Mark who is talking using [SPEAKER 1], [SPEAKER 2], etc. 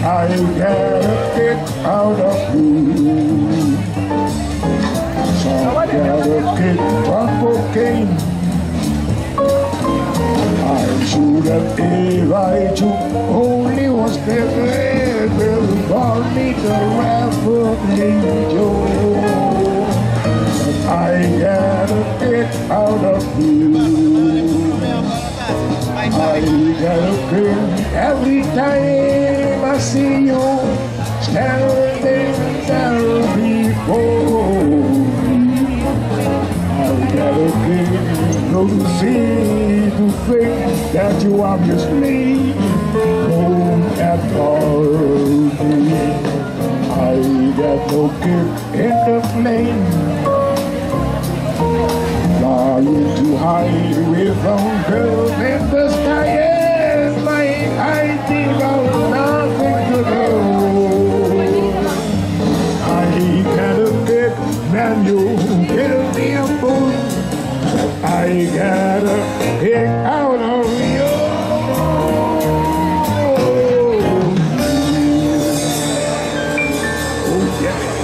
[SPEAKER 1] I gotta get out of you. So I gotta get on cocaine. I should have if I took only was there for me to rapidly Joe. I gotta get out of you. I gotta get every time I see you standing there before me. I gotta get to see to think that you obviously don't adore me. I got no gift in the flame. Flying too high with some girls in the sky, and I think of nothing to do. I gotta get manual, give me a fool. I gotta get out of you. Oh, yeah.